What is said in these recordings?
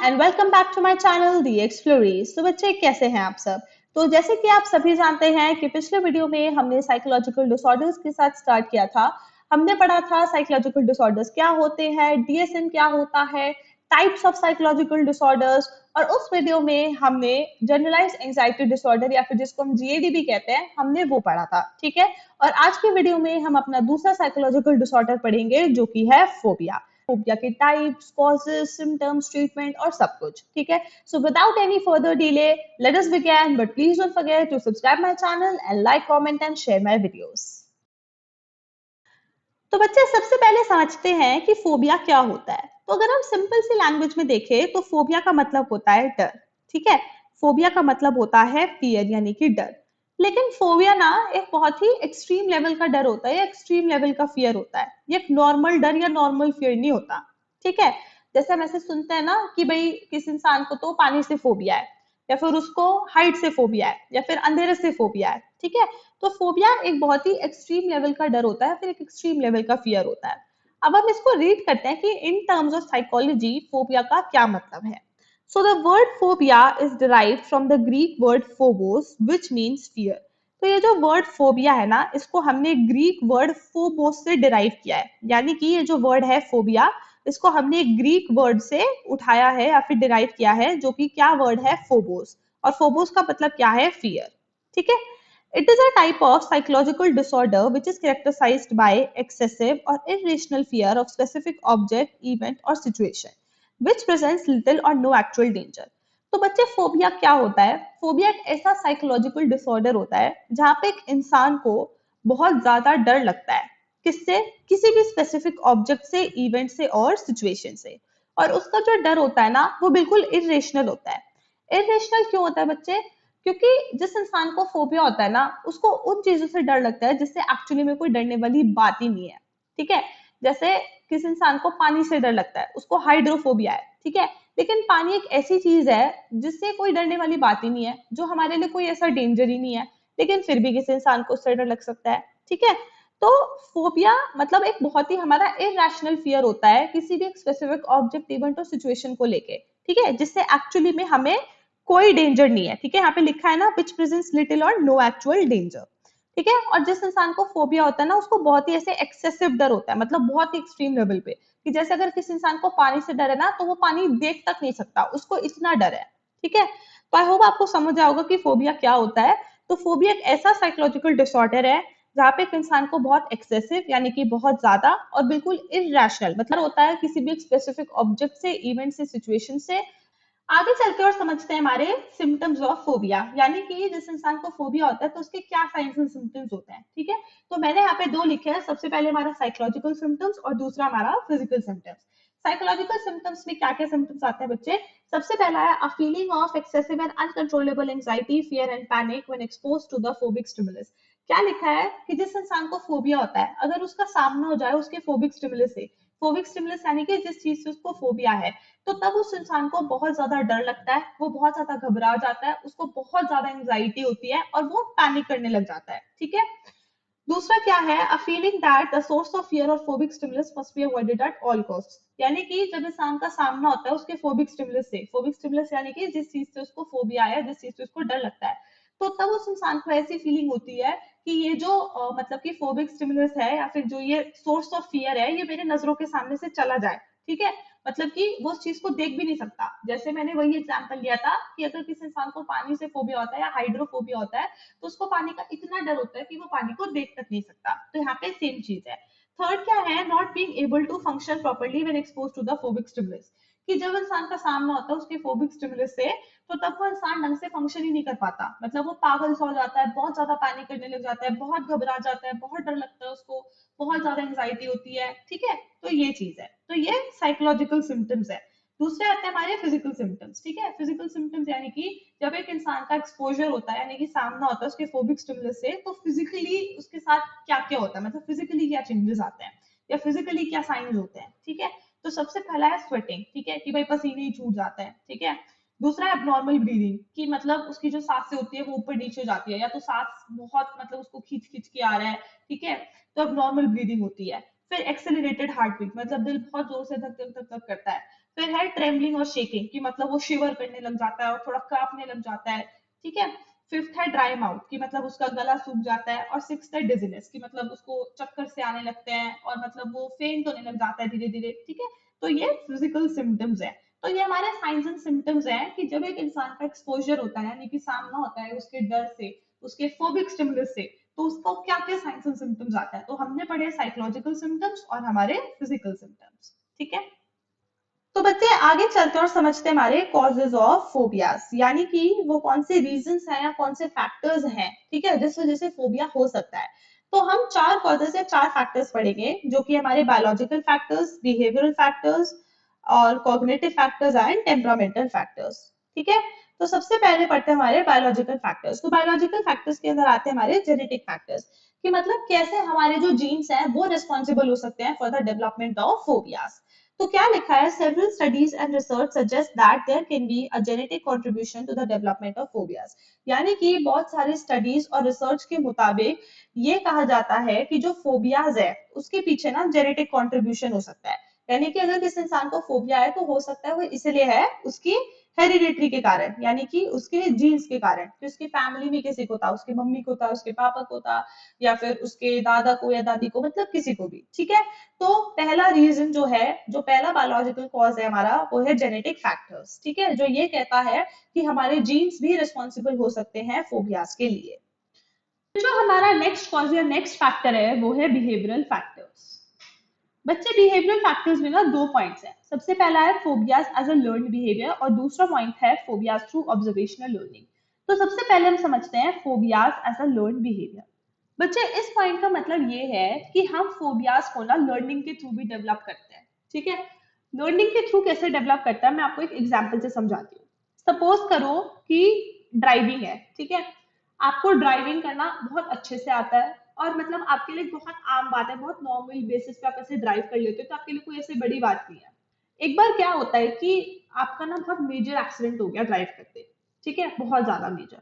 And welcome back to my channel the explorers. तो बच्चे कैसे हैं आप सब। तो जैसे कि आप सभी जानते हैं कि पिछले वीडियो में हमने साइकोलॉजिकल डिसऑर्डर्स के साथ स्टार्ट किया था। हमने पढ़ा था साइकोलॉजिकल डिसऑर्डर्स क्या होते हैं, डीएसएम क्या होता है, टाइप्स ऑफ साइकोलॉजिकल डिसऑर्डर्स। और उस वीडियो में हमने जनरलाइज्ड एंजाइटी डिसऑर्डर या फिर जिसको हम जीएडी भी कहते हैं, हमने वो पढ़ा था। ठीक है। और आज के वीडियो में हम अपना दूसरा साइकोलॉजिकल डिसऑर्डर पढ़ेंगे जो कि है फोबिया। फोबिया के टाइप्स, कॉजेस, सिम्टम्स, ट्रीटमेंट और सब कुछ। ठीक है। So without any further delay let us begin, but please don't forget to subscribe my channel and like, comment and share my videos. तो बच्चे सबसे पहले समझते हैं कि फोबिया क्या होता है। तो अगर हम सिंपल सी लैंग्वेज में देखें तो फोबिया का मतलब होता है डर। ठीक है। फोबिया का मतलब होता है फियर यानी कि डर। लेकिन फोबिया ना एक बहुत ही एक्सट्रीम लेवल का डर होता है, एक्सट्रीम लेवल का फियर होता है। ये एक नॉर्मल डर या नॉर्मल फियर नहीं होता। ठीक है। जैसे हम ऐसे सुनते हैं ना कि भाई किसी इंसान को तो पानी से फोबिया है, या फिर उसको हाइट से फोबिया है, या फिर अंधेरे से फोबिया है। ठीक है। तो फोबिया एक बहुत ही एक्सट्रीम लेवल का डर होता है, फिर एक एक्सट्रीम लेवल का फियर होता है। अब हम इसको रीड करते हैं कि in terms of psychology phobia का क्या मतलब है। So the word phobia is derived from the Greek word Phobos which means fear. तो ये जो वर्ड फोबिया है ना, इसको हमने ग्रीक वर्ड फोबोस से डिराइव किया है। यानी कि ये जो वर्ड है फोबिया, इसको हमने एक ग्रीक वर्ड से उठाया है या फिर डिराइव किया है, जो कि क्या वर्ड है, फोबोस। और फोबोस का मतलब क्या है, फियर। ठीक है। It is a type of psychological disorder which is characterized by excessive or irrational fear of specific object, event or situation, which presents little or no actual danger. तो बच्चे phobia क्या होता है? फोबिया एक ऐसा psychological disorder होता है जहाँ पे एक इंसान को बहुत ज्यादा डर लगता है। किससे? किसी भी स्पेसिफिक ऑब्जेक्ट से, इवेंट से और सिचुएशन से। और उसका जो डर होता है ना, वो बिल्कुल इरेशनल होता है। इरेशनल क्यों होता है बच्चे? क्योंकि जिस इंसान को फोबिया होता है ना, उसको उन चीजों से डर लगता है जिससे एक्चुअली में कोई डरने वाली बात ही नहीं है। ठीक है। जैसे किसी इंसान को पानी से डर लगता है, उसको हाइड्रोफोबिया है। ठीक है। लेकिन पानी एक ऐसी चीज है जिससे कोई डरने वाली बात ही नहीं है, जो हमारे लिए कोई ऐसा डेंजर ही नहीं है, लेकिन फिर भी किसी इंसान को उससे डर लग सकता है। ठीक है। तो फोबिया मतलब एक बहुत ही हमारा इरेशनल फियर होता है किसी भी एक स्पेसिफिक ऑब्जेक्ट, इवेंट और सिचुएशन को लेके। ठीक है। जिससे एक्चुअली में हमें कोई डेंजर नहीं है। ठीक है। यहाँ पे लिखा है ना, विच प्रेजेंट्स लिटिल और नो एक्चुअल डेंजर। ठीक है। और जिस इंसान को फोबिया होता है ना, उसको बहुत ही ऐसे एक्सेसिव डर होता है, मतलब बहुत ही एक्सट्रीम लेवल पे। कि जैसे अगर किसी इंसान को पानी से डर है ना, तो वो पानी देख तक नहीं सकता, उसको इतना डर है। ठीक है। तो आई होप आपको समझ आया होगा कि फोबिया क्या होता है। तो फोबिया एक ऐसा साइकोलॉजिकल डिसऑर्डर है जहाँ पे एक इंसान को बहुत एक्सेसिव यानी कि बहुत ज्यादा और बिल्कुल इरेशनल मतलब होता है किसी भी स्पेसिफिक ऑब्जेक्ट से, इवेंट से, सिचुएशन से। आगे चलते और समझते हैं हमारे सिम्टम्स ऑफ फोबिया, यानी कि जिस इंसान को फोबिया होता है तो उसके क्या साइंस एंड सिम्टम्स होते हैं। ठीक है। तो मैंने यहाँ पे दो लिखे हैं, सबसे पहले हमारा साइकोलॉजिकल सिम्टम्स और दूसरा हमारा फिजिकल सिम्टम्स। साइकोलॉजिकल सिम्टम्स में क्या क्या सिम्टम्स आते हैं बच्चे? सबसे पहला है a feeling of excessive and uncontrollable anxiety, fear and panic when exposed to the phobic stimulus. क्या लिखा है कि जिस इंसान को फोबिया होता है, अगर उसका सामना हो जाए उसके फोबिक स्टिमुलस से, फोबिक स्टिमुलस यानी कि जिस चीज से उसको फोबिया है, तो तब उस इंसान को बहुत ज्यादा डर लगता है, वो बहुत ज्यादा घबरा जाता है, उसको बहुत ज्यादा एंजाइटी होती है और वो पैनिक करने लग जाता है। ठीक है। दूसरा क्या है, a feeling that the source of fear और phobic stimulus must be avoided at all cost. यानी कि जब इंसान का सामना होता है उसके फोबिक स्टिमुलस से, फोबिक स्टिमुलस यानी कि जिस चीज से उसको फोबिया है, जिस चीज से उसको डर लगता है, तो तब उस इंसान को ऐसी फीलिंग होती है कि ये जो मतलब कि फोबिक स्टिमुलस है या फिर जो ये सोर्स ऑफ फियर है, ये मेरे नजरों के सामने से चला जाए। ठीक है। मतलब कि वो उस चीज को देख भी नहीं सकता। जैसे मैंने वही एग्जांपल लिया था कि अगर किसी इंसान को पानी से फोबिया होता है या हाइड्रोफोबिया होता है, तो उसको पानी का इतना डर होता है कि वो पानी को देख तक नहीं सकता। तो यहाँ पे सेम चीज है। थर्ड क्या है, not being able to function properly when exposed to the phobic stimulus. कि जब इंसान का सामना होता है उसके फोबिक स्टिमुलस से, तो तब वो इंसान ढंग से फंक्शन ही नहीं कर पाता, मतलब वो पागल सा हो जाता है, बहुत ज्यादा पैनिक करने लग जाता है, बहुत घबरा जाता है, बहुत डर लगता है उसको, बहुत ज्यादा एंजाइटी होती है। ठीक है। तो ये चीज है, तो ये साइकोलॉजिकल सिम्टम्स है। दूसरे आते हैं हमारे फिजिकल सिम्टम्स। ठीक है। फिजिकल सिम्टम्स यानी कि जब एक इंसान का एक्सपोजर होता है, यानी कि सामना होता है उसके फोबिक स्टिमुलस से, तो फिजिकली उसके साथ क्या क्या होता है, मतलब फिजिकली क्या चेंजेस आते हैं या फिजिकली क्या साइंस होते हैं। ठीक है। तो सबसे पहला है स्वेटिंग। ठीक है, कि भाई पसीने ही छूट जाते हैं। ठीक है। दूसरा है एबनॉर्मल ब्रीदिंग, कि मतलब उसकी जो सांसें होती है वो ऊपर नीचे हो जाती है, या तो सांस बहुत मतलब उसको खींच खींच के आ रहा है। ठीक है। तो एबनॉर्मल ब्रीदिंग होती है। फिर एक्सेलरेटेड हार्ट बीट, मतलब दिल बहुत जोर से धक धक धक धक करता है। फिर है है ट्रेमलिंग और शेकिंग, कि मतलब वो शिवर करने लग जाता है और थोड़ा कांपने लग जाता है, ठीक है। फिफ्थ है ड्राई माउथ, कि मतलब उसका गला सूख जाता है। और सिक्स्थ है डिजीनेस, कि मतलब उसको चक्कर से आने लगते हैं और मतलब वो फेंट होने लग जाता है धीरे धीरे, ठीक है। तो ये फिजिकल सिम्टम्स है। तो ये हमारे साइंस एंड सिम्टम्स हैं कि जब एक इंसान का एक्सपोजर होता है, यानी कि सामना होता है उसके डर से, उसके फोबिक स्टिमुलस से, तो उसको क्या क्या साइंस एंड सिम्टम्स आता है। तो हमने पढ़े साइकोलॉजिकल सिम्टम्स और हमारे फिजिकल सिम्टम्स, ठीक है। तो बच्चे आगे चलते हैं और समझते हैं हमारे कॉजेज ऑफ फोबियाज, यानी कि वो कौन से रीजंस हैं या कौन से फैक्टर्स हैं, ठीक है, जिस वजह से फोबिया हो सकता है। तो हम चार कॉजेज या चार फैक्टर्स पढ़ेंगे, जो कि हमारे बायोलॉजिकल फैक्टर्स, बिहेवियरल फैक्टर्स और cognitive factors and temperamental factors, ठीक है। तो सबसे पहले पढ़ते हैं हमारे बायोलॉजिकल फैक्टर्स। तो बायोलॉजिकल फैक्टर्स के अंदर आते हैं हमारे जेनेटिक फैक्टर्स, कि मतलब कैसे हमारे जो जीन्स हैं वो रिस्पॉन्सिबल हो सकते हैं for the development of phobias. तो क्या लिखा है, several studies and research suggest that there can be a genetic contribution to the development of phobias। यानी कि बहुत सारी स्टडीज और रिसर्च के मुताबिक ये कहा जाता है कि जो फोबियाज है उसके पीछे ना जेनेटिक कंट्रीब्यूशन हो सकता है। यानी कि अगर किसी इंसान को फोबिया है तो हो सकता है वो इसलिए है उसकी हेरिडिटरी के कारण, यानी कि उसके जीन्स के कारण, कि उसकी फैमिली में किसी को था, उसकी मम्मी को था, उसके पापा को था, या फिर उसके दादा को या दादी को, मतलब किसी को भी, ठीक है। तो पहला रीजन जो है, जो पहला बायोलॉजिकल कॉज है हमारा, वो है जेनेटिक फैक्टर्स, ठीक है, जो ये कहता है कि हमारे जीन्स भी रिस्पॉन्सिबल हो सकते हैं फोबियाज के लिए। जो हमारा नेक्स्ट कॉज या नेक्स्ट फैक्टर है वो है बिहेवियरल फैक्टर्स। बच्चे बिहेवियरल फैक्टर्स में ना दो पॉइंट्स हैं। सबसे पहला है phobias as a learned behaviour और दूसरा पॉइंट है फोबियाज थ्रू ऑब्जर्वेशनल लर्निंग। तो सबसे पहले हम समझते हैं phobias as a learned behaviour. बच्चे इस पॉइंट का मतलब ये है कि हम फोबियाज को ना लर्निंग के थ्रू भी डेवलप करते हैं, ठीक है। लर्निंग के थ्रू कैसे डेवलप करता है, मैं आपको एक एग्जांपल से समझाती हूँ। सपोज करो कि ड्राइविंग है, ठीक है। आपको ड्राइविंग करना बहुत अच्छे से आता है और मतलब आपके लिए बहुत आम बात है, बहुत नॉर्मल बेसिस पे आप ऐसे ड्राइव कर लेते हो, तो आपके लिए कोई ऐसी बड़ी बात नहीं है। एक बार क्या होता है कि आपका ना बहुत मेजर एक्सीडेंट हो गया ड्राइव करते, ठीक है, बहुत ज्यादा मेजर।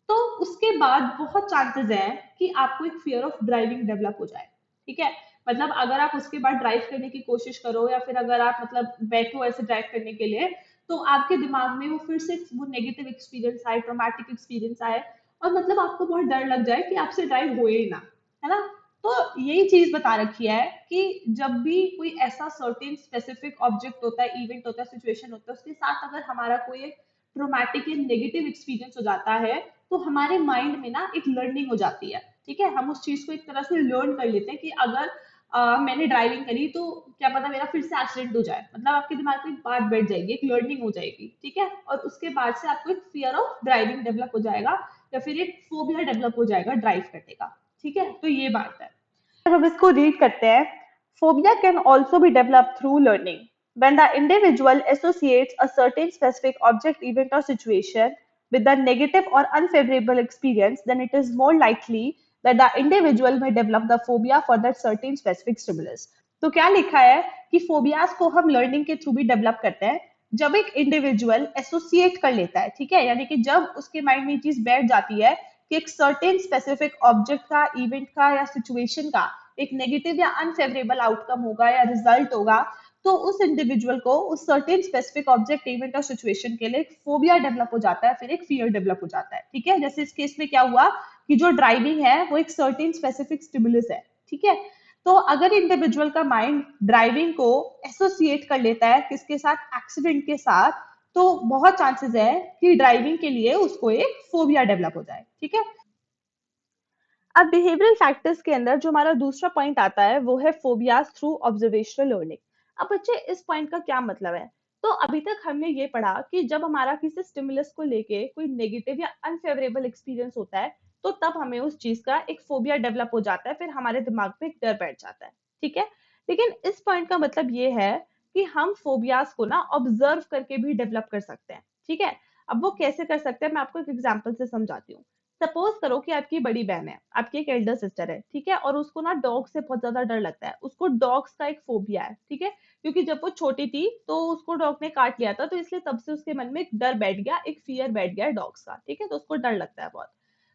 तो उसके बाद बहुत चांसेस हैं कि आपको एक फियर ऑफ ड्राइविंग डेवलप हो जाए, ठीक है। मतलब अगर आप उसके बाद ड्राइव करने की कोशिश करो या फिर अगर आप मतलब बैठो ऐसे ड्राइव करने के लिए, तो आपके दिमाग में वो फिर से वो नेगेटिव एक्सपीरियंस आए, ट्रॉमेटिक एक्सपीरियंस आए, और मतलब आपको बहुत डर लग जाए कि आपसे ड्राइव हो ही ना, है ना। तो यही चीज बता रखी है कि जब भी कोई ऐसा सर्टेन स्पेसिफिक ऑब्जेक्ट होता है, इवेंट होता है, सिचुएशन होता है, उसके साथ अगर हमारा कोई एक ट्रोमैटिक या नेगेटिव एक्सपीरियंस हो जाता है, तो हमारे माइंड में ना एक लर्निंग हो जाती है, ठीक है। हम उस चीज को एक तरह से लर्न कर लेते हैं कि अगर मैंने ड्राइविंग करी तो क्या पता मेरा फिर से एक्सीडेंट हो जाए, मतलब आपके दिमाग में एक बात बैठ जाएगी, एक लर्निंग हो जाएगी, ठीक है। और उसके बाद से आपको एक फियर ऑफ ड्राइविंग डेवलप हो जाएगा या फिर एक फोबिया डेवलप हो जाएगा ड्राइव करने का, ठीक है। तो ये बात है। हम इसको रीड करते हैं। Phobia can also be developed through learning. When the individual associates a certain specific object, event, or situation with a negative or unfavorable experience, then it is more likely that the individual may develop the phobia for that certain specific stimulus. तो क्या लिखा है कि phobias को हम learning के through भी develop करते हैं जब एक इंडिविजुअल एसोसिएट कर लेता है, ठीक है, यानी कि जब उसके माइंड में ये चीज बैठ जाती है कि एक सर्टेन स्पेसिफिक ऑब्जेक्ट का, इवेंट का या सिचुएशन का एक नेगेटिव या अनफेवरेबल आउटकम होगा या रिजल्ट होगा, तो उस इंडिविजुअल को उस सर्टेन स्पेसिफिक ऑब्जेक्ट, इवेंट और सिचुएशन के लिए एक फोबिया डेवलप हो जाता है, फिर एक फियर डेवलप हो जाता है, ठीक है। जैसे इस केस में क्या हुआ कि जो ड्राइविंग है वो एक सर्टेन स्पेसिफिक स्टिमुलस है, ठीक है। तो अगर इंडिविजुअल का माइंड ड्राइविंग को एसोसिएट कर लेता है किसके साथ, एक्सीडेंट के साथ, तो बहुत चांसेस है कि ड्राइविंग के लिए उसको एक फोबिया डेवलप हो जाए, ठीक है। अब बिहेवियरल फैक्टर्स के अंदर जो हमारा दूसरा पॉइंट आता है वो है फोबियाज थ्रू ऑब्जर्वेशनल लर्निंग। अब बच्चे इस पॉइंट का क्या मतलब है, तो अभी तक हमने ये पढ़ा कि जब हमारा किसी स्टिमुलस को लेके कोई नेगेटिव या अनफेवरेबल एक्सपीरियंस होता है, तो तब हमें उस चीज का एक फोबिया डेवलप हो जाता है, फिर हमारे दिमाग में एक डर बैठ जाता है, ठीक है। लेकिन इस पॉइंट का मतलब ये है कि हम फोबियाज को ना ऑब्जर्व करके भी डेवलप कर सकते हैं, ठीक है। अब वो कैसे कर सकते हैं, मैं आपको एक एग्जाम्पल से समझाती हूँ। सपोज करो कि आपकी बड़ी बहन है, आपकी एक एल्डर सिस्टर है, ठीक है, और उसको ना डॉग से बहुत ज्यादा डर लगता है, उसको डॉग्स का एक फोबिया है, ठीक है। क्योंकि जब वो छोटी थी तो उसको डॉग ने काट लिया था, तो इसलिए तब से उसके मन में एक डर बैठ गया, एक फियर बैठ गया डॉग्स का, ठीक है, तो उसको डर लगता है बहुत।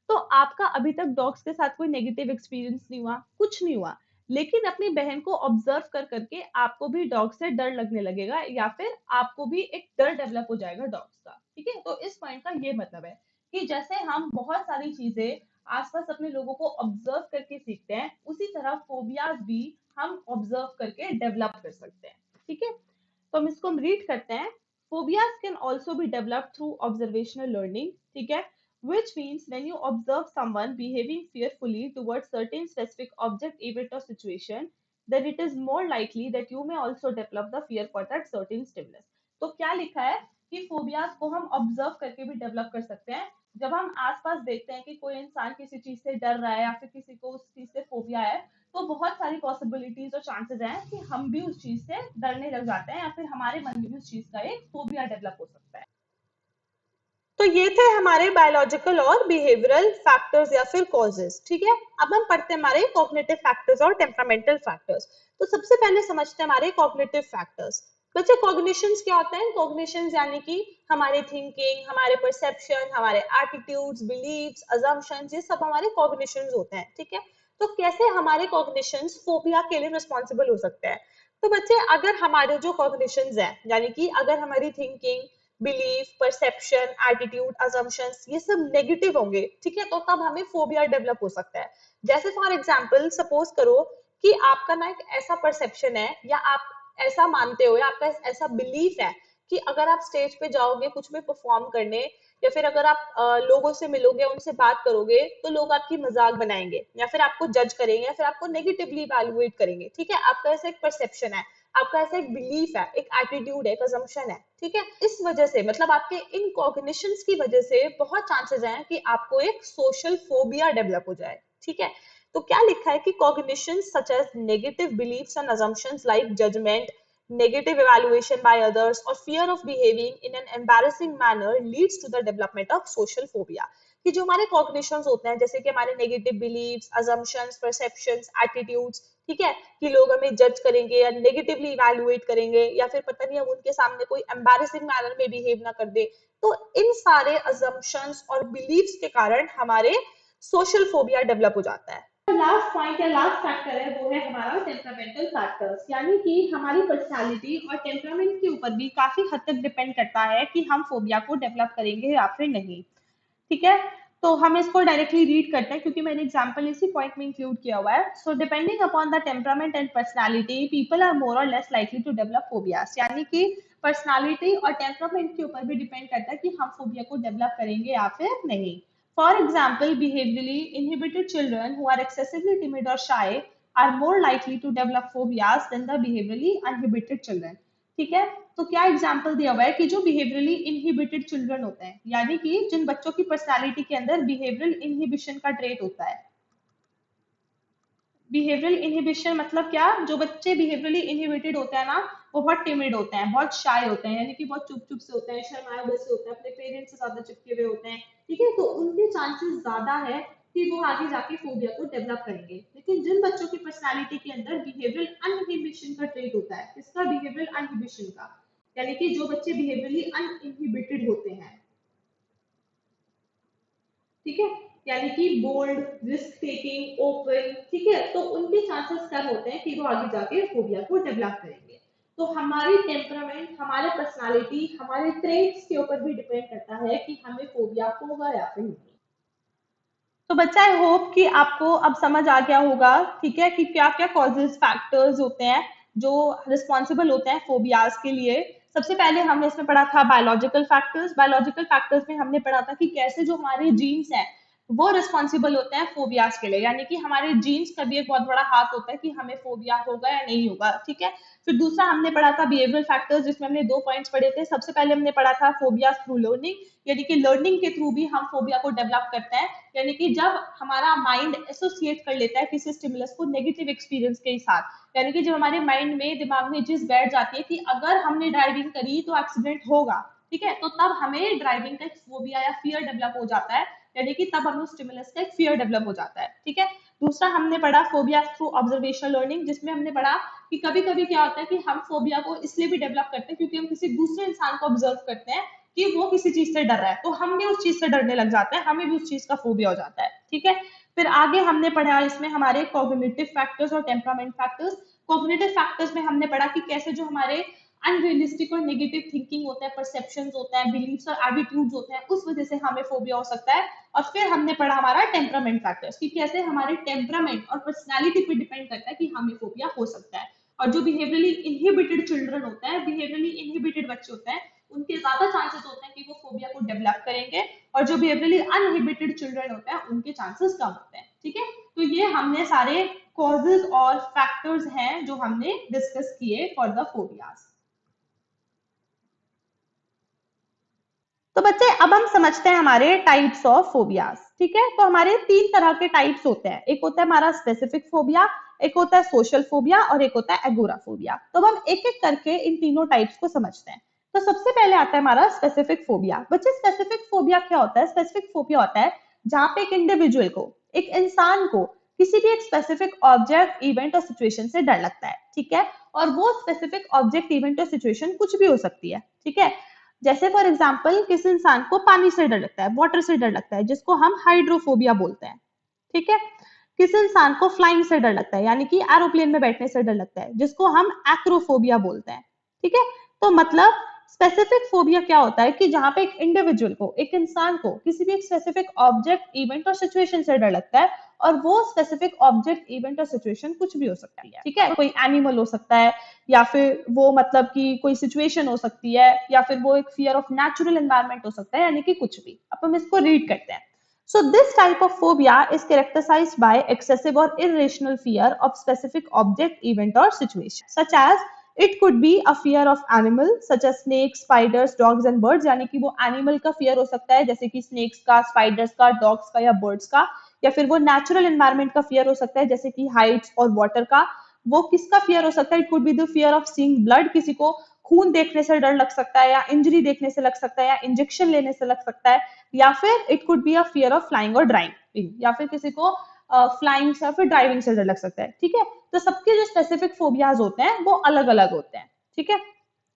तो आपका अभी तक डॉग्स के साथ कोई नेगेटिव एक्सपीरियंस नहीं हुआ, कुछ नहीं हुआ, लेकिन अपनी बहन को ऑब्जर्व कर करके आपको भी डॉग से डर लगने लगेगा या फिर आपको भी एक डर डेवलप हो जाएगा डॉग्स का। ठीक है, तो इस पॉइंट का ये मतलब है कि जैसे हम बहुत सारी चीजें आसपास अपने लोगों को ऑब्जर्व करके सीखते हैं, उसी तरह फोबियाज भी हम ऑब्जर्व करके डेवलप कर सकते हैं। ठीक है, तो हम रीड करते हैं। Phobias can also be developed through observational learning, ठीक है, which means when you observe someone behaving fearfully towards certain specific object, event or situation, then it is more likely that you may also develop the fear for that certain stimulus. तो क्या लिखा है कि phobias को हम observe करके भी develop कर सकते हैं। जब हम आसपास देखते हैं कि कोई इंसान किसी चीज से डर रहा है या फिर किसी को उस चीज से फोबिया है, तो बहुत सारी पॉसिबिलिटीज और चांसेस हैं कि हम भी उस चीज से डरने लग जाते हैं या फिर हमारे मन में भी उस चीज का एक फोबिया डेवलप हो सकता है। तो ये थे हमारे बायोलॉजिकल और बिहेवियरल फैक्टर्स या फिर कॉजेस। ठीक है, अब हम पढ़ते हैं हमारे कॉग्निटिव फैक्टर्स और टेम्परामेंटल फैक्टर्स। तो सबसे पहले समझते हैं हमारे कॉग्निटिव फैक्टर्स। बच्चे, कॉग्निशंस क्या होते हैं? कॉग्निशंस यानी कि हमारे थिंकिंग, हमारे परसेप्शन, हमारे एटीट्यूड्स, बिलीव्स, अजम्पशंस, ये सब हमारे कॉग्निशंस होते हैं। ठीक है, तो कैसे हमारे कॉग्निशंस फोबिया के लिए रिस्पॉन्सिबल हो सकते हैं? तो बच्चे, अगर हमारे जो कॉग्निशंस हैं, यानी कि अगर हमारी thinking, belief, perception, attitude, assumptions ये सब नेगेटिव होंगे, ठीक है, तो तब हमें फोबिया डेवलप हो सकता है। जैसे फॉर एग्जांपल सपोज करो कि आपका ना एक ऐसा परसेप्शन है या आप ऐसा मानते हो या आपका ऐसा बिलीफ है कि अगर आप स्टेज पे जाओगे कुछ भी परफॉर्म करने या फिर अगर आप लोगों से मिलोगे, उनसे बात करोगे, तो लोग आपकी मजाक बनाएंगे या फिर आपको जज करेंगे या फिर आपको नेगेटिवली इवैल्यूएट करेंगे। ठीक है, आपका ऐसा एक परसेप्शन है, आपका ऐसा एक बिलीफ है, एक एटीट्यूड है, एक assumption है। ठीक है, इस वजह से मतलब आपके इन कॉग्निशंस की वजह से बहुत चांसेस हैं कि आपको एक सोशल फोबिया डेवलप हो जाए। ठीक है, तो क्या लिखा है कि cognitions such as negative beliefs and assumptions like judgment, negative evaluation by others or fear of behaving in an embarrassing manner leads to the development of social phobia। कि जो हमारे कॉग्निशंस होते हैं, जैसे कि हमारे negative beliefs, assumptions, perceptions, attitudes, ठीक है, कि लोग हमें जज करेंगे या नेगेटिवली इवैल्यूएट करेंगे या फिर पता नहीं हम उनके सामने कोई एम्बैरेसिंग मैनर में बिहेव ना कर दे, तो इन सारे assumptions और बिलीव्स के कारण हमारे सोशल फोबिया डेवलप हो जाता है। लास्ट पॉइंट या लास्ट फैक्टर है वो है हमारा टेम्परामेंटल फैक्टर्स, यानी कि हमारी पर्सनालिटी और टेम्परामेंट के ऊपर भी काफी हद तक डिपेंड करता है कि हम फोबिया को डेवलप करेंगे या फिर नहीं। ठीक है, तो हम इसको डायरेक्टली रीड करते हैं क्योंकि मैंने एग्जांपल इसी पॉइंट में इंक्लूड किया हुआ है। So depending upon the temperament and personality people are more और less likely to develop phobias, यानी कि पर्सनालिटी और टेम्परामेंट के ऊपर भी डिपेंड करता है कि हम फोबिया को डेवलप करेंगे या फिर नहीं। For example, behaviorally inhibited children who are excessively timid or shy are more likely to develop phobias than the behaviorally uninhibited children। ठीक है, तो क्या एग्जाम्पल दिया हुआ है कि जो बिहेवियरली इनहिबिटेड चिल्ड्रन होते हैं, यानी कि जिन बच्चों की पर्सनालिटी के अंदर बिहेवियरल इनहिबिशन का ट्रेट होता है। बिहेवियरल इनहिबिशन मतलब क्या? जो बच्चे बिहेवियरली इनहिबिटेड होते हैं ना, वो बहुत टिमिड होते हैं, बहुत शाय होते हैं, यानी कि बहुत चुप चुप से होते हैं, शर्माए हुए से होते हैं, अपने पेरेंट्स से ज्यादा चिपके हुए होते हैं। ठीक है, तो उनके चांसेस ज्यादा है कि वो आगे जाके फोबिया को डेवलप करेंगे। लेकिन जिन बच्चों की पर्सनालिटी के अंदर बिहेवियरल अनइनहिबिशन का ट्रेट होता है, किसका? बिहेवियरल अनइनहिबिशन का, यानी कि जो बच्चे बिहेवियरली अनइनहिबिटेड होते हैं, ठीक है, यानी कि बोल्ड, रिस्क टेकिंग, ओपन, ठीक है, तो उनके चांसेस कम होते हैं कि वो आगे जाके फोबिया को डेवलप करेंगे। तो हमारी टेम्परामेंट, हमारे पर्सनालिटी, हमारे ट्रेट्स के ऊपर भी डिपेंड करता है कि हमें फोबिया होगा या फिर नहीं। तो बच्चा, आई होप कि आपको अब समझ आ गया होगा, ठीक है, कि क्या क्या कॉजेज फैक्टर्स होते हैं जो रिस्पॉन्सिबल होते हैं फोबियाज के लिए। सबसे पहले हमने इसमें पढ़ा था बायोलॉजिकल फैक्टर्स। बायोलॉजिकल फैक्टर्स में हमने पढ़ा था कि कैसे जो हमारे जीन्स हैं वो रिस्पॉन्सिबल होते हैं फोबियाज के लिए, यानी कि हमारे जीन्स का भी एक बहुत बड़ा हाथ होता है कि हमें फोबिया होगा या नहीं होगा। ठीक है, फिर दूसरा हमने पढ़ा था बिहेवियरल फैक्टर्स, जिसमें हमने 2 पॉइंट्स पढ़े थे। सबसे पहले हमने पढ़ा था फोबिया थ्रू लर्निंग, यानी कि लर्निंग के थ्रू भी हम फोबिया को डेवलप करते हैं, यानी कि जब हमारा माइंड एसोसिएट कर लेता है किसी स्टिमुलस को नेगेटिव एक्सपीरियंस के साथ, यानी कि जब हमारे माइंड में, दिमाग में चीज बैठ जाती है कि अगर हमने ड्राइविंग करी तो एक्सीडेंट होगा, ठीक है, तो तब हमें ड्राइविंग का एक फोबिया या फियर डेवलप हो जाता है, यानी कि तब हमें स्टिमुलस का एक फियर डेवलप हो जाता है। ठीक है, दूसरा हमने पढ़ा फोबिया थ्रू ऑब्जर्वेशनल लर्निंग, जिसमें हमने पढ़ा कि कभी कभी क्या होता है कि हम फोबिया को इसलिए भी डेवलप करते हैं क्योंकि हम किसी दूसरे इंसान को ऑब्जर्व करते हैं कि वो किसी चीज से डर रहा है, तो हम भी उस चीज से डरने लग जाते हैं, हमें भी उस चीज का फोबिया हो जाता है। ठीक है, फिर आगे हमने पढ़ा इसमें हमारे कॉग्निटिव फैक्टर्स और टेम्परामेंट फैक्टर्स। कॉग्निटिव फैक्टर्स में हमने पढ़ा कि कैसे जो हमारे अनरियलिस्टिक और नेगेटिव थिंकिंग होता है, परसेप्शंस होता है, बिलीफ्स और एटीट्यूड्स होते हैं, उस वजह से हमें फोबिया हो सकता है। और फिर हमने पढ़ा हमारा टेम्परामेंट फैक्टर्स कि कैसे हमारे टेम्परामेंट और पर्सनैलिटी पे डिपेंड करता है कि हमें फोबिया हो सकता है। और जो बिहेवियरली इनहिबिटेड चिल्ड्रन होता है, बिहेवियरली इनहिबिटेड बच्चे होते हैं, उनके ज्यादा चांसेस होते हैं कि वो फोबिया को डेवलप करेंगे, और जो बिहेवियरली अनहिबिटेड चिल्ड्रन होते हैं उनके चांसेस कम होते हैं। ठीक है, तो ये हमने सारे कॉजेज और फैक्टर्स हैं जो हमने डिस्कस किए फॉर द फोबियाज। तो बच्चे अब हम समझते हैं हमारे टाइप्स ऑफ फोबियाज। ठीक है, तो हमारे तीन तरह के टाइप्स होते हैं। एक होता है हमारा स्पेसिफिक फोबिया, एक होता है सोशल फोबिया, और एक होता है एगोराफोबिया। तो हम एक एक करके इन तीनों टाइप्स को समझते हैं। तो सबसे पहले आता है हमारा स्पेसिफिक फोबिया। बच्चे स्पेसिफिक फोबिया क्या होता है? स्पेसिफिक फोबिया होता है जहां पे एक इंडिविजुअल को, एक इंसान को किसी भी एक स्पेसिफिक ऑब्जेक्ट, इवेंट और सिचुएशन से डर लगता है। ठीक है, और वो स्पेसिफिक ऑब्जेक्ट, इवेंट और सिचुएशन कुछ भी हो सकती है। ठीक है, जैसे फॉर एग्जाम्पल किसी इंसान को पानी से डर लगता है, वाटर से डर लगता है, जिसको हम हाइड्रोफोबिया बोलते हैं। ठीक है, किसी इंसान को फ्लाइंग से डर लगता है, यानी कि एरोप्लेन में बैठने से डर लगता है, जिसको हम एक्रोफोबिया बोलते हैं। ठीक है, तो मतलब स्पेसिफिक फोबिया क्या होता है कि जहां पे एक इंडिविजुअल को, एक इंसान को किसी भी एक स्पेसिफिक ऑब्जेक्ट, इवेंट और सिचुएशन से डर लगता है, और वो स्पेसिफिक ऑब्जेक्ट, इवेंट और सिचुएशन कुछ भी हो सकता है। ठीक है, कोई एनिमल हो सकता है, या फिर वो मतलब कि कोई सिचुएशन हो सकती है, या फिर वो एक फियर ऑफ नेचुरल एनवायरनमेंट हो सकता है, यानी कि कुछ भी। अब हम इसको रीड करते हैं। So this type of phobia is characterized by excessive or irrational fear of specific object, event or situation, such as it could be a fear of animal such as snakes, spiders, dogs and birds, यानी कि वो animal का fear हो सकता है, जैसे कि snacks का, स्पाइडर्स का, डॉग्स का या बर्ड्स का, या फिर वो नेचुरल एनवायरनमेंट का फियर हो सकता है, जैसे कि हाइट्स और वाटर का। वो किसका फियर हो सकता है? It could be the fear of seeing blood, किसी को खून देखने से डर लग सकता है, या इंजरी देखने से लग सकता है, या इंजेक्शन लेने से लग सकता है, या फिर it could be a fear of flying और ड्राइविंग, या फिर किसी को फ्लाइंग से या फिर ड्राइविंग से डर लग सकता है। ठीक है, तो सबके जो स्पेसिफिक फोबियाज होते हैं वो अलग अलग होते हैं। ठीक है,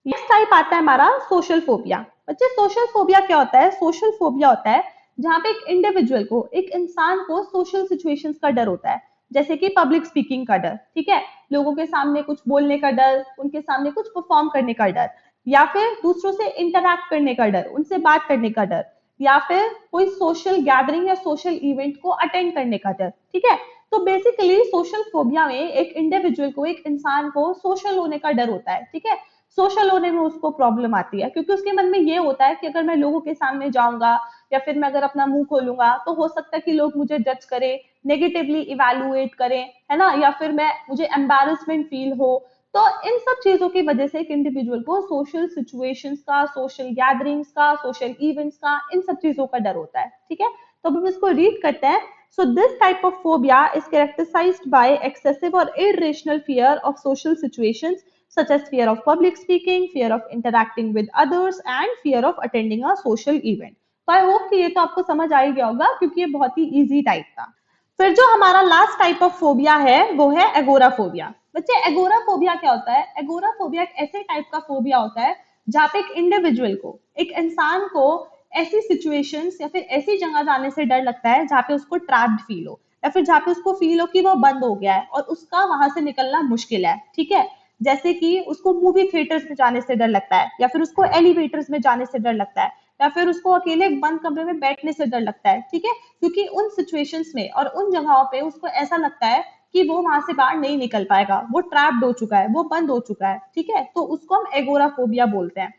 नेक्स्ट टाइप आता है हमारा सोशल फोबिया। बच्चे सोशल फोबिया क्या होता है? सोशल फोबिया होता है जहां पे एक इंडिविजुअल को, एक इंसान को सोशल सिचुएशंस का डर होता है, जैसे कि पब्लिक स्पीकिंग का डर। ठीक है, लोगों के सामने कुछ बोलने का डर, उनके सामने कुछ परफॉर्म करने का डर, या फिर दूसरों से इंटरैक्ट करने का डर, उनसे बात करने का डर, या फिर कोई सोशल गैदरिंग या सोशल इवेंट को अटेंड करने का डर। ठीक है, तो बेसिकली सोशल फोबिया में एक इंडिविजुअल को, एक इंसान को सोशल होने का डर होता है। ठीक है, सोशल होने में उसको प्रॉब्लम आती है, क्योंकि उसके मन में ये होता है कि अगर मैं लोगों के सामने जाऊंगा, या फिर मैं अगर अपना मुंह खोलूंगा, तो हो सकता है कि लोग मुझे जज करें, नेगेटिवली इवेलुएट करें, है ना, या फिर मुझे एम्बैरेसमेंट फील हो। तो इन सब चीजों की वजह से एक इंडिविजुअल को सोशल सिचुएशंस का, सोशल गैदरिंग्स का, सोशल इवेंट्स का, इन सब चीजों का डर होता है। ठीक है, तो अब हम इसको रीड करते हैं। So this type of phobia is characterized by excessive or irrational fear of social situations such as fear of public speaking, fear of interacting with others and fear of attending a social event. तो I hope कि ये तो आपको समझ आ ही गया होगा, क्योंकि ये बहुत ही इजी टाइप था। फिर जो हमारा लास्ट टाइप ऑफ फोबिया है वो है एगोराफोबिया। बच्चे एगोराफोबिया क्या होता है? एगोराफोबिया एक ऐसे टाइप का फोबिया होता है जहाँ पे एक इंडिविजुअल को, एक इंसान को ऐसी सिचुएशंस या फिर ऐसी जगह जाने से डर लगता है जहाँ पे उसको ट्रैप्ड फील हो, या फिर जहाँ पे उसको फील हो कि वो बंद हो गया है और उसका वहां से निकलना मुश्किल है। ठीक है, जैसे कि उसको मूवी थिएटर्स में जाने से डर लगता है, या फिर उसको एलिवेटर्स में जाने से डर लगता है, या फिर उसको अकेले एक बंद कमरे में बैठने से डर लगता है। ठीक है, क्योंकि उन सिचुएशंस में और उन जगहों पे उसको ऐसा लगता है कि वो वहां से बाहर नहीं निकल पाएगा, वो ट्रैप्ड हो चुका है, वो बंद हो चुका है। ठीक है, तो उसको हम एगोराफोबिया बोलते हैं।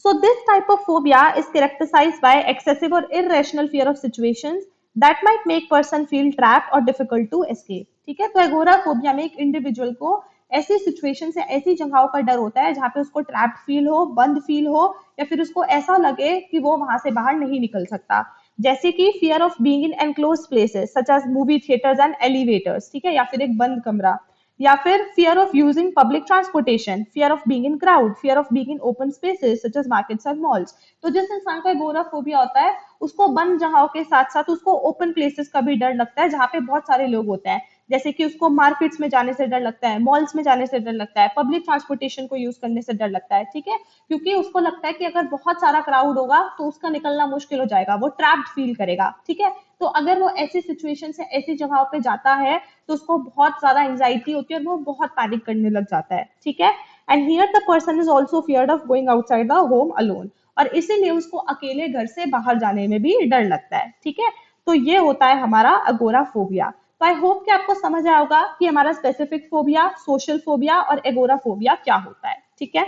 So this type of phobia is characterized by excessive or irrational fear of situations that might make person feel trapped or difficult to escape. ठीक है, तो एगोराफोबिया में एक इंडिविजुअल को ऐसी सिचुएशन से, ऐसी जगहों का डर होता है जहाँ पे उसको ट्रैप्ड फील हो, बंद फील हो, या फिर उसको ऐसा लगे कि वो वहां से बाहर नहीं निकल सकता। जैसे कि fear of being in enclosed places such as movie theatres and elevators. ठीक है, या फिर एक बंद कमरा, या फिर fear of using public transportation, fear of being in crowd, fear of being in open spaces such as markets और मॉल्स। तो जिस इंसान को एगोराफोबिया होता है, उसको बंद जगहों के साथ साथ उसको ओपन प्लेसेस का भी डर लगता है जहाँ पे बहुत सारे लोग होते हैं, जैसे कि उसको मार्केट्स में जाने से डर लगता है, मॉल्स में जाने से डर लगता है, पब्लिक ट्रांसपोर्टेशन को यूज करने से डर लगता है, ठीक है, क्योंकि उसको लगता है कि अगर बहुत सारा क्राउड होगा तो उसका निकलना मुश्किल हो जाएगा, वो ट्रैप्ड फील करेगा, ठीक है। तो अगर वो ऐसी सिचुएशन से ऐसी जगहों पे जाता है तो उसको बहुत ज्यादा एंजाइटी होती है और वो बहुत पैनिक करने लग जाता है, ठीक है। And here the person is also feared of going outside the home alone, और इसीलिए उसको अकेले घर से बाहर जाने में भी डर लगता है, ठीक है। तो ये होता है हमारा अगोराफोबिया। तो आई होप कि आपको समझ आया होगा कि हमारा स्पेसिफिक फोबिया, सोशल फोबिया और एगोराफोबिया क्या होता है, ठीक है।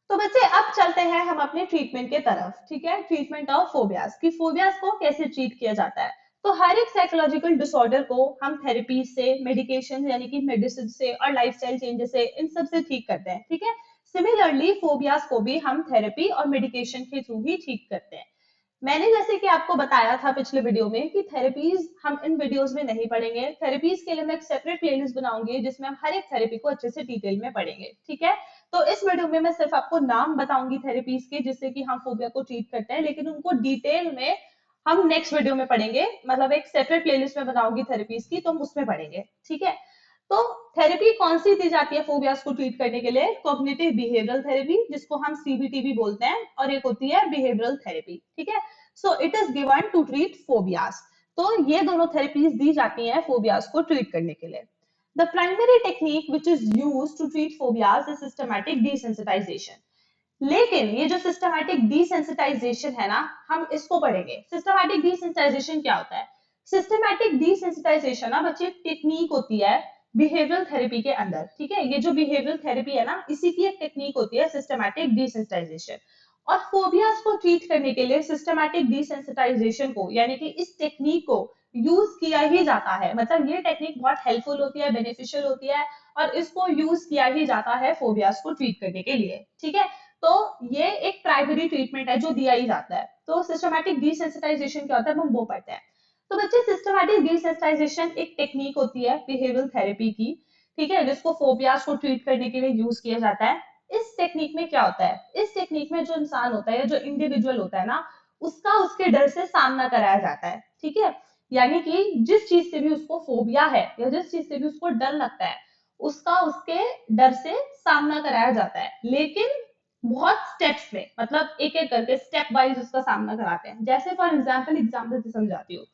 तो बच्चे अब चलते हैं हम अपने ट्रीटमेंट के तरफ, ठीक है। ट्रीटमेंट ऑफ फोबियाज, कि फोबियाज को कैसे ट्रीट किया जाता है। तो हर एक साइकोलॉजिकल डिसऑर्डर को हम थेरेपी से, मेडिकेशन यानी कि मेडिसिन से और लाइफस्टाइल चेंजेस से, इन सब से ठीक करते हैं, ठीक है। सिमिलरली फोबियाज को भी हम थेरेपी और मेडिकेशन के थ्रू ही ठीक करते हैं। मैंने जैसे कि आपको बताया था पिछले वीडियो में कि थेरेपीज हम इन वीडियोस में नहीं पढ़ेंगे, थेरेपीज के लिए मैं एक सेपरेट प्लेलिस्ट बनाऊंगी जिसमें हम हर एक थेरेपी को अच्छे से डिटेल में पढ़ेंगे, ठीक है। तो इस वीडियो में मैं सिर्फ आपको नाम बताऊंगी थेरेपीज के जिससे कि हम फोबिया को ट्रीट करते हैं, लेकिन उनको डिटेल में हम नेक्स्ट वीडियो में पढ़ेंगे, मतलब एक सेपरेट प्लेलिस्ट में बनाऊंगी थेरेपीज की, तो हम उसमें पढ़ेंगे, ठीक है। तो थेरेपी कौन सी दी जाती है फोबियास को ट्रीट करने के लिए? कॉग्निटिव बिहेवियरल थेरेपी, जिसको हम सीबीटी भी बोलते हैं, और एक होती है बिहेवियरल थेरेपी, ठीक है। So it is given to treat phobias. तो ये दोनों थेरेपीज दी जाती हैं फोबियास को ट्रीट करने के लिए। The primary technique which is use to treat phobias is systematic desensitisation. लेकिन ये जो सिस्टमैटिक डिसेंसिटाइजेशन है ना, हम इसको पढ़ेंगे। सिस्टमैटिक डिसेंसिटाइजेशन क्या होता है? सिस्टमैटिक डिसेंसिटाइजेशन ना बच्चे टेक्निक होती है बिहेवियरल थेरेपी के अंदर, ठीक है। ये जो बिहेवियरल थेरेपी है ना, इसी की एक टेक्निक होती है सिस्टमैटिक डिसेंसिटाइजेशन। और फोबियाज को ट्रीट करने के लिए सिस्टमैटिक डिसेंसिटाइजेशन को, यानी कि इस टेक्निक को यूज किया ही जाता है। मतलब ये टेक्निक बहुत हेल्पफुल होती है, बेनिफिशियल होती है, और इसको यूज किया ही जाता है फोबियाज को ट्रीट करने के लिए, ठीक है। तो ये एक प्राइमरी ट्रीटमेंट है जो दिया ही जाता है। तो सिस्टमैटिक डिसेंसिटाइजेशन क्या होता है, हम वो पढ़ते हैं। तो बच्चे सिस्टमैटिक डिसेंसिटाइजेशन एक टेक्निक होती है बिहेवियरल थेरेपी की, ठीक है, जिसको फोबियाज को ट्रीट करने के लिए यूज किया जाता है। इस टेक्निक में क्या होता है? इस टेक्निक में जो इंसान होता है या जो इंडिविजुअल होता है ना, उसका उसके डर से सामना कराया जाता है, ठीक है। यानी कि जिस चीज से भी उसको फोबिया है या जिस चीज से भी उसको डर लगता है, उसका उसके डर से सामना कराया जाता है, लेकिन बहुत स्टेप्स में, मतलब एक एक करके स्टेप वाइज उसका सामना कराते हैं। जैसे फॉर एग्जाम्पल से समझाती हूँ।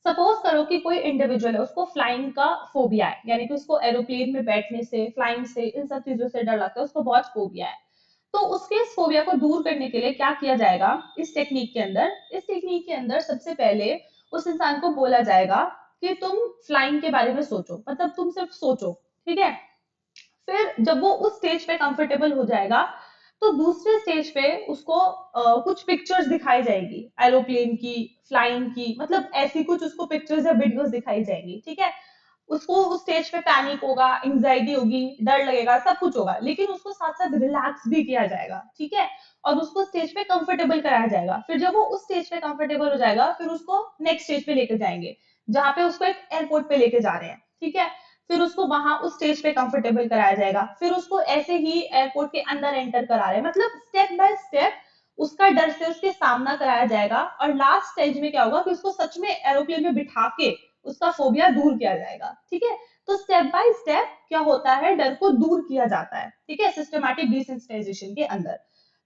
सपोज करो कि कोई इंडिविजुअल है, उसको फ्लाइंग का फोबिया है, यानी कि उसको एरोप्लेन में बैठने से, फ्लाइंग से, इन सब चीजों से डर लगता है, उसको बहुत फोबिया है। तो उसके इस फोबिया को दूर करने के लिए क्या किया जाएगा इस टेक्निक के अंदर? इस टेक्निक के अंदर सबसे पहले उस इंसान को बोला जाएगा कि तुम फ्लाइंग के बारे में सोचो, मतलब तुम सिर्फ सोचो, ठीक है। फिर जब वो उस स्टेज पे कंफर्टेबल हो जाएगा, तो दूसरे स्टेज पे उसको कुछ पिक्चर्स दिखाई जाएगी एरोप्लेन की, फ्लाइंग की, मतलब ऐसी कुछ उसको पिक्चर्स या वीडियोस दिखाई जाएंगी, ठीक है। उसको उस स्टेज पे पैनिक होगा, एंजाइटी होगी, डर लगेगा, सब कुछ होगा, लेकिन उसको साथ साथ रिलैक्स भी किया जाएगा, ठीक है। और उसको स्टेज पे कंफर्टेबल कराया जाएगा। फिर जब वो उस स्टेज पे कंफर्टेबल हो जाएगा, फिर उसको नेक्स्ट स्टेज पे लेके जाएंगे, जहाँ पे उसको एक एयरपोर्ट पे लेके जा रहे हैं, ठीक है। फिर उसको वहां उस स्टेज पे कंफर्टेबल कराया जाएगा, फिर उसको ऐसे ही एयरपोर्ट के अंदर एंटर करा रहे हैं, मतलब स्टेप बाय स्टेप उसका डर से उसके सामना कराया जाएगा। और लास्ट स्टेज में क्या होगा कि उसको सच में एरोप्लेन में बिठा के उसका फोबिया दूर किया जाएगा, ठीक है। तो स्टेप बाय स्टेप क्या होता है, डर को दूर किया जाता है, ठीक है, सिस्टमैटिक डिसेंसिटाइजेशन के अंदर।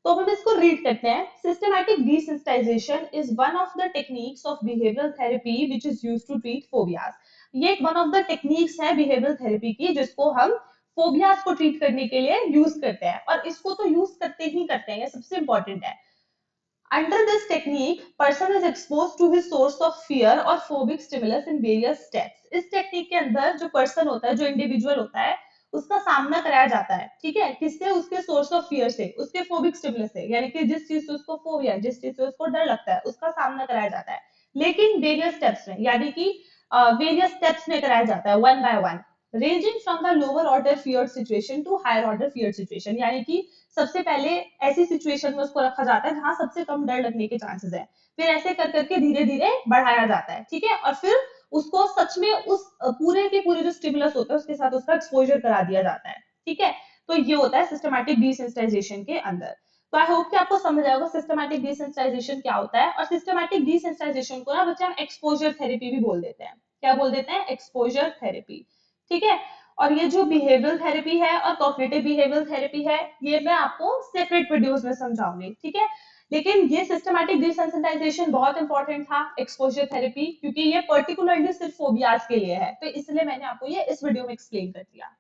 तो हम इसको रीड करते हैं। Systematic desensitisation is one of the techniques of behavioural therapy which is used to treat phobias. ये एक वन ऑफ द टेक्निक्स है बिहेवियरल थेरेपी की, जिसको हम फोबियाज को ट्रीट करने के लिए यूज करते हैं, और इसको तो यूज करते ही करते हैं, ये सबसे इंपॉर्टेंट है। Under this technique, person is exposed to his source of fear or phobic stimulus in various steps. इस टेक्निक के अंदर जो पर्सन होता है, जो इंडिविजुअल होता है, उसका सामना कराया जाता है, ठीक है, किससे? उसके सोर्स ऑफ फियर से, उसके फोबिक स्टिमुलस से, यानी कि जिस चीज से उसको फोबिया है, जिस चीज से उसको डर लगता है, उसका सामना कराया जाता है, लेकिन वेरियस स्टेप्स में, यानी कि वेरियस स्टेप्स में कराया जाता है, one by one, ranging from the lower order fear situation to higher order fear situation. यानी कि सबसे पहले ऐसी सिचुएशन में उसको रखा जाता है जहां सबसे कम डर लगने के चांसेस है, फिर ऐसे कर करके धीरे धीरे बढ़ाया जाता है, ठीक है। और फिर उसको सच में उस पूरे के पूरे जो स्टिमुलस होता है उसके साथ उसका एक्सपोजर करा दिया जाता है, ठीक है। तो ये होता है सिस्टमैटिक डिसेंसिटाइजेशन के अंदर। तो आई होप कि आपको समझ आएगा सिस्टमैटिक डिसेंसिटाइजेशन क्या होता है। और सिस्टमैटिक डिसेंसिटाइजेशन को ना बच्चे हम एक्सपोजर थेरेपी भी बोल देते हैं, क्या बोल देते हैं, एक्सपोजर थेरेपी। ठीक है, और ये जो बिहेवियरल थेरेपी है और कॉग्निटिव बिहेवियरल थेरेपी है, ये मैं आपको सेपरेट वीडियोस में समझाऊंगी। ठीक है, लेकिन ये सिस्टमैटिक डिसेंसिटाइजेशन बहुत इंपॉर्टेंट था, एक्सपोजर थेरेपी, क्योंकि ये पर्टिकुलरली सिर्फ फोबियाज के लिए है, तो इसलिए मैंने आपको ये इस वीडियो में एक्सप्लेन कर दिया।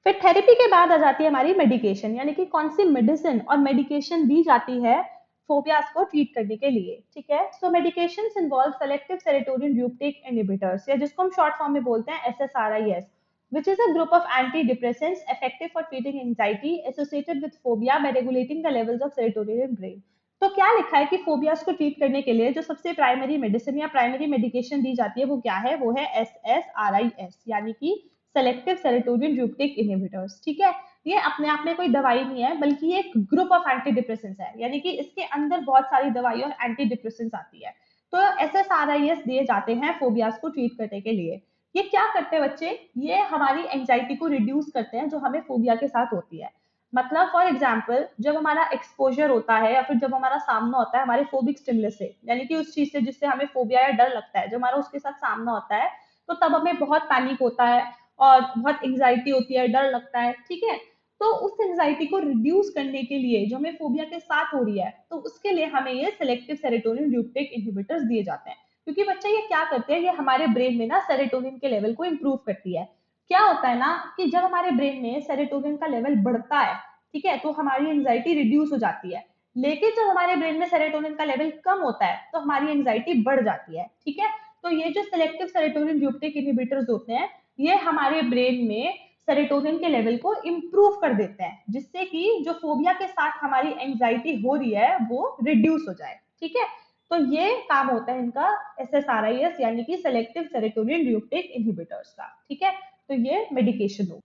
फिर थेरेपी के बाद आ जाती है हमारी मेडिकेशन, यानी कि कौन सी मेडिसिन और मेडिकेशन दी जाती है फोबियाज को ट्रीट करने के लिए। ठीक है, so medication involve selective serotonin reuptake inhibitors, या जिसको हम शॉर्ट फॉर्म में बोलते हैं SSRIs, which is a group of antidepressants effective for treating anxiety associated with phobia by regulating the levels of serotonin in brain। तो क्या लिखा है कि फोबियाज को ट्रीट करने के लिए जो सबसे प्राइमरी मेडिसिन या प्राइमरी मेडिकेशन दी जाती है वो क्या है, वो है SSRIs, यानी कि सेलेक्टिव सेरोटोनिन रीuptake इनहिबिटर्स। ठीक है, ये अपने आप में कोई दवाई नहीं है, बल्कि ये एक ग्रुप ऑफ एंटी डिप्रेसेंट्स है, यानी कि इसके अंदर बहुत सारी दवाई और एंटी डिप्रेसेंट्स आती है। तो SSRIs दिए जाते हैं फोबियाज को ट्रीट करने के लिए। ये क्या करते हैं बच्चे, ये हमारी एंजाइटी को रिड्यूस करते हैं जो हमें फोबिया के साथ होती है। मतलब फॉर एग्जाम्पल, जब हमारा एक्सपोजर होता है या फिर जब हमारा सामना होता है हमारे फोबिक स्टिमुलस से, यानी कि उस चीज से जिससे हमें फोबिया या डर लगता है, जब हमारा उसके साथ सामना होता है, तो तब हमें बहुत पैनिक होता है और बहुत एंग्जाइटी होती है, डर लगता है। ठीक है, तो उस एंग्जाइटी को रिड्यूस करने के लिए जो हमें फोबिया के साथ हो रही है, तो उसके लिए हमें ये सेलेक्टिव सेरोटोनिन रीuptake इनहिबिटर्स दिए जाते हैं। क्योंकि बच्चा ये क्या करते हैं, ये हमारे ब्रेन में ना सेरोटोनिन के लेवल को इम्प्रूव करती है। क्या होता है ना कि जब हमारे ब्रेन में सेरोटोनिन का लेवल बढ़ता है, ठीक है, तो हमारी एंग्जाइटी रिड्यूस हो जाती है। लेकिन जब हमारे ब्रेन में सेरोटोनिन का लेवल कम होता है तो हमारी एंग्जाइटी बढ़ जाती है। ठीक है, तो ये जो सेलेक्टिव सेरोटोनिन रीuptake इनहिबिटर्स होते हैं, ये हमारे ब्रेन में सेरोटोनिन के लेवल को इम्प्रूव कर देते हैं, जिससे कि जो फोबिया के साथ हमारी एंग्जाइटी हो रही है वो रिड्यूस हो जाए। ठीक है, तो ये काम होता है इनका SSRIs, यानी कि सेलेक्टिव सेरोटोनिन रीuptake इनहिबिटर्स का। ठीक है, तो ये मेडिकेशन हो।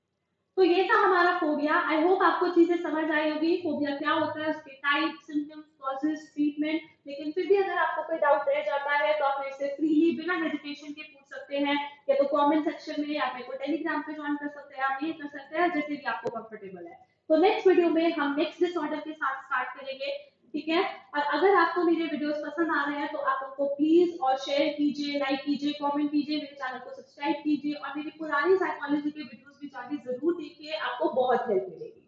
तो ये था हमारा फोबिया। आई होप आपको चीजें समझ आई होगी, फोबिया क्या होता है, उसके टाइप, सिम्टम्स, कॉजेस, ट्रीटमेंट। लेकिन फिर भी अगर आपको कोई डाउट रह जाता है तो आप मेरे से फ्रीली बिना हेजिटेशन के पूछ सकते हैं, या तो कमेंट सेक्शन में, या मेरे को टेलीग्राम पे ज्वाइन कर सकते हैं, आप ये कर सकते हैं, जैसे भी आपको कंफर्टेबल है। तो नेक्स्ट वीडियो में हम नेक्स्ट डिसऑर्डर के साथ स्टार्ट करेंगे। ठीक है, और अगर आपको मेरे वीडियोस पसंद आ रहे हैं तो आप उनको प्लीज और शेयर कीजिए, लाइक कीजिए, कमेंट कीजिए, मेरे चैनल को सब्सक्राइब कीजिए, और मेरी पुरानी साइकोलॉजी के वीडियोस भी जाके जरूर देखिए, आपको बहुत हेल्प मिलेगी।